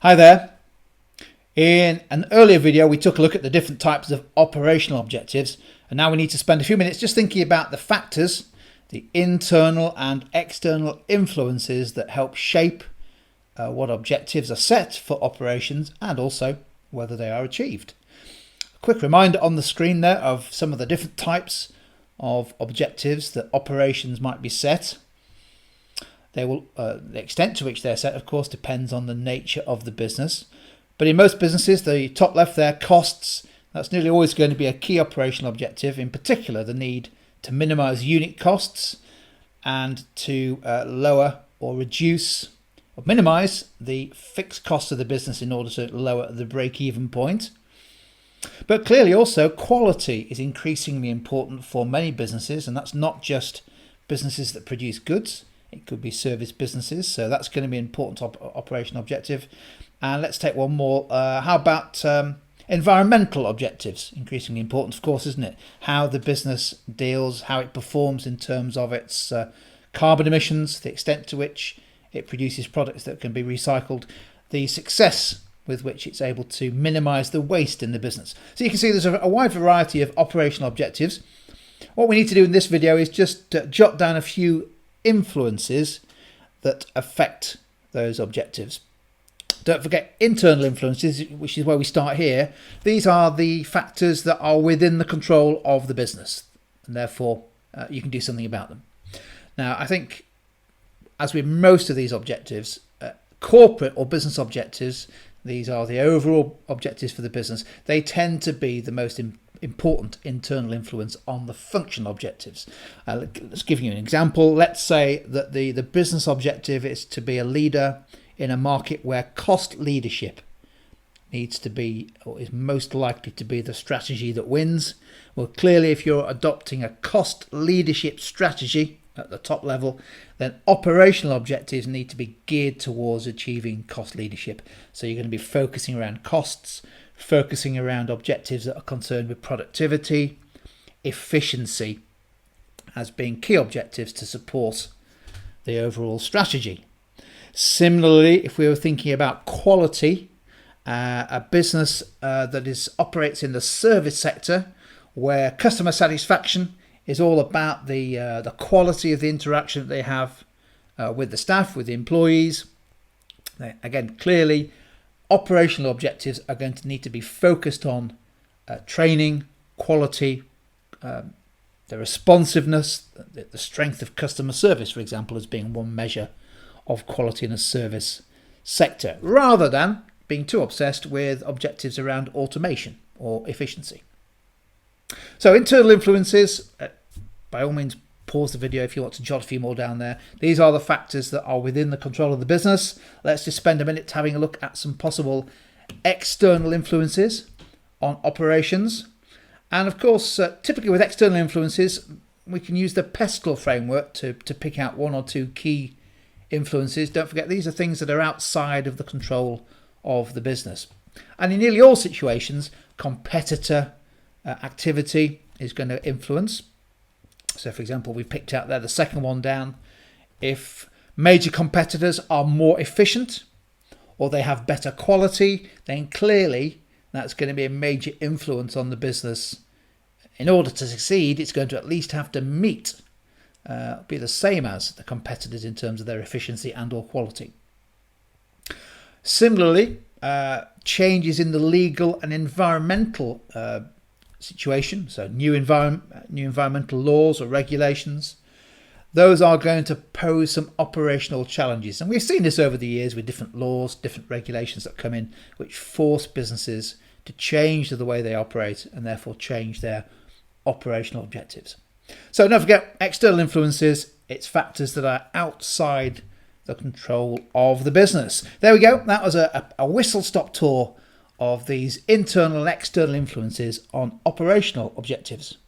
Hi there. In an earlier video we took a look at the different types of operational objectives, and now we need to spend a few minutes just thinking about the factors, the internal and external influences that help shape what objectives are set for operations and also whether they are achieved. A quick reminder on the screen there of some of the different types of objectives that operations might be set. They will, the extent to which they're set, of course, depends on the nature of the business. But in most businesses, the top left there, costs, that's nearly always going to be a key operational objective, in particular the need to minimise unit costs and to lower or reduce or minimise the fixed costs of the business in order to lower the break-even point. But clearly also quality is increasingly important for many businesses, and that's not just businesses that produce goods. It could be service businesses, so that's going to be an important operational objective. And let's take one more. How about environmental objectives? Increasingly important, of course, isn't it? How the business deals, how it performs in terms of its carbon emissions, the extent to which it produces products that can be recycled, the success with which it's able to minimise the waste in the business. So you can see there's a wide variety of operational objectives. What we need to do in this video is just jot down a few influences that affect those objectives. Don't forget internal influences, which is where we start here. These are the factors that are within the control of the business, and therefore you can do something about them. Now, I think, as with most of these objectives, corporate or business objectives, these are the overall objectives for the business. They tend to be the most important internal influence on the functional objectives. Let's give you an example. Let's say that the business objective is to be a leader in a market where cost leadership needs to be, or is most likely to be, the strategy that wins. Well, clearly if you're adopting a cost leadership strategy at the top level, then operational objectives need to be geared towards achieving cost leadership. So you're going to be focusing around costs, focusing around objectives that are concerned with productivity, efficiency as being key objectives to support the overall strategy. Similarly, if we were thinking about quality, a business that operates in the service sector where customer satisfaction is all about the quality of the interaction that they have with the staff, with the employees. Again, clearly operational objectives are going to need to be focused on training, quality, the responsiveness, the strength of customer service, for example, as being one measure of quality in a service sector, rather than being too obsessed with objectives around automation or efficiency. So internal influences, by all means pause the video if you want to jot a few more down there. These are the factors that are within the control of the business. Let's just spend a minute having a look at some possible external influences on operations. And of course, typically with external influences, we can use the pestle framework to pick out one or two key influences. Don't forget, these are things that are outside of the control of the business. And in nearly all situations, competitor activity is going to influence. So for example, we picked out there the second one down. If major competitors are more efficient or they have better quality, then clearly that's going to be a major influence on the business. In order to succeed, it's going to at least have to be the same as the competitors in terms of their efficiency and or quality. Similarly, changes in the legal and environmental situation, so new environmental laws or regulations, those are going to pose some operational challenges. And we've seen this over the years with different laws, different regulations that come in, which force businesses to change the way they operate and therefore change their operational objectives. So don't forget, external influences, it's factors that are outside the control of the business. There we go. That was a whistle-stop tour of these internal and external influences on operational objectives.